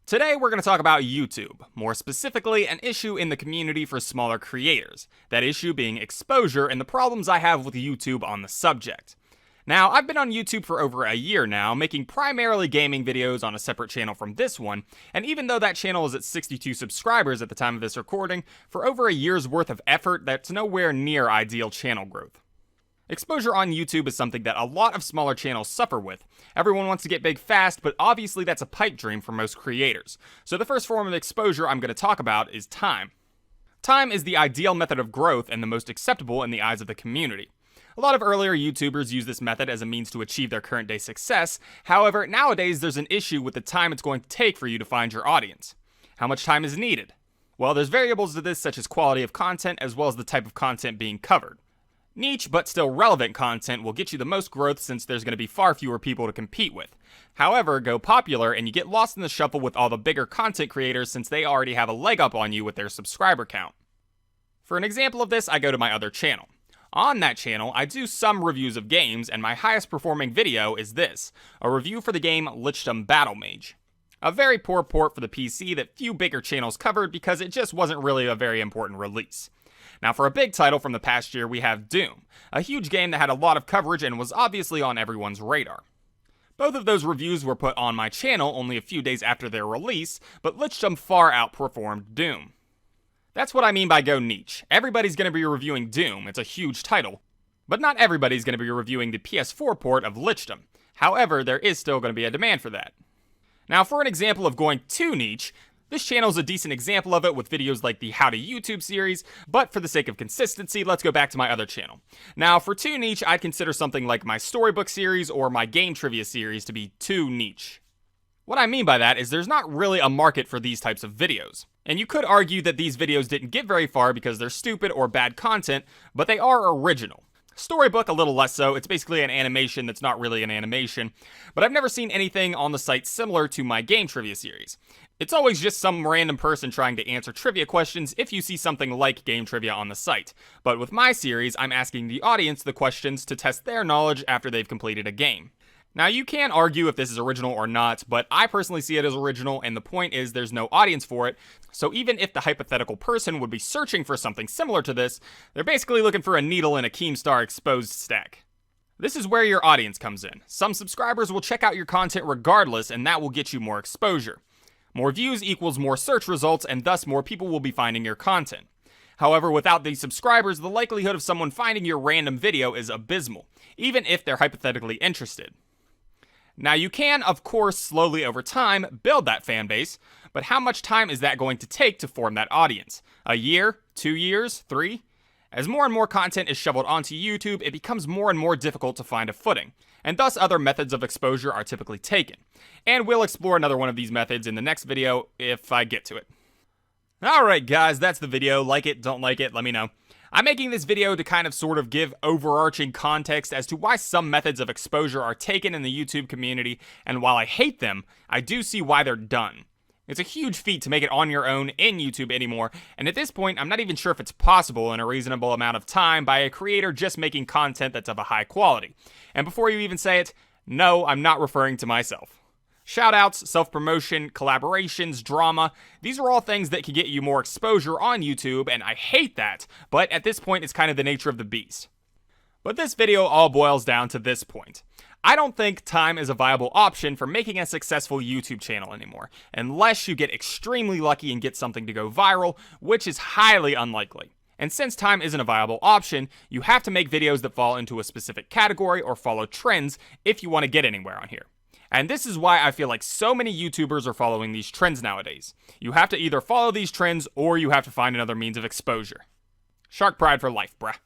Today we're going to talk about YouTube, more specifically an issue in the community for smaller creators, that issue being exposure and the problems I have with YouTube on the subject. Now, I've been on YouTube for over a year now, making primarily gaming videos on a separate channel from this one, and even though that channel is at 62 subscribers at the time of this recording, for over a year's worth of effort, that's nowhere near ideal channel growth. Exposure on YouTube is something that a lot of smaller channels suffer with. Everyone wants to get big fast, but obviously that's a pipe dream for most creators. So the first form of exposure I'm going to talk about is time. Time is the ideal method of growth and the most acceptable in the eyes of the community. A lot of earlier YouTubers use this method as a means to achieve their current day success. However, nowadays there's an issue with the time it's going to take for you to find your audience. How much time is needed? Well, there's variables to this such as quality of content as well as the type of content being covered. Niche but still relevant content will get you the most growth since there's going to be far fewer people to compete with. However, go popular and you get lost in the shuffle with all the bigger content creators since they already have a leg up on you with their subscriber count. For an example of this, I go to my other channel. On that channel, I do some reviews of games, and my highest performing video is this, a review for the game Lichdom Battle Mage. A very poor port for the PC that few bigger channels covered because it just wasn't really a very important release. Now for a big title from the past year, we have Doom, a huge game that had a lot of coverage and was obviously on everyone's radar. Both of those reviews were put on my channel only a few days after their release, but Lichdom far outperformed Doom. That's what I mean by go niche. Everybody's going to be reviewing Doom, it's a huge title, but not everybody's going to be reviewing the PS4 port of Lichdom. However, there is still going to be a demand for that. Now for an example of going too niche, this channel is a decent example of it with videos like the How to YouTube series, but for the sake of consistency, let's go back to my other channel. Now, for too niche, I'd consider something like my storybook series or my game trivia series to be too niche. What I mean by that is there's not really a market for these types of videos. And you could argue that these videos didn't get very far because they're stupid or bad content, but they are original. Storybook, a little less so. It's basically an animation that's not really an animation, but I've never seen anything on the site similar to my game trivia series. It's always just some random person trying to answer trivia questions if you see something like game trivia on the site. But with my series, I'm asking the audience the questions to test their knowledge after they've completed a game. Now, you can argue if this is original or not, but I personally see it as original, and the point is there's no audience for it, so even if the hypothetical person would be searching for something similar to this, they're basically looking for a needle in a Keemstar exposed stack. This is where your audience comes in. Some subscribers will check out your content regardless, and that will get you more exposure. More views equals more search results, and thus more people will be finding your content. However, without these subscribers, the likelihood of someone finding your random video is abysmal, even if they're hypothetically interested. Now you can, of course, slowly over time, build that fan base, but how much time is that going to take to form that audience? A year? 2 years? 3? As more and more content is shoveled onto YouTube, it becomes more and more difficult to find a footing, and thus other methods of exposure are typically taken. And we'll explore another one of these methods in the next video, if I get to it. Alright guys, that's the video. Like it, don't like it, let me know. I'm making this video to kind of sort of give overarching context as to why some methods of exposure are taken in the YouTube community, and while I hate them, I do see why they're done. It's a huge feat to make it on your own in YouTube anymore, and at this point, I'm not even sure if it's possible in a reasonable amount of time by a creator just making content that's of a high quality. And before you even say it, no, I'm not referring to myself. Shoutouts, self-promotion, collaborations, drama, these are all things that can get you more exposure on YouTube, and I hate that, but at this point it's kind of the nature of the beast. But this video all boils down to this point. I don't think time is a viable option for making a successful YouTube channel anymore, unless you get extremely lucky and get something to go viral, which is highly unlikely. And since time isn't a viable option, you have to make videos that fall into a specific category or follow trends if you want to get anywhere on here. And this is why I feel like so many YouTubers are following these trends nowadays. You have to either follow these trends or you have to find another means of exposure. Shark pride for life, bruh.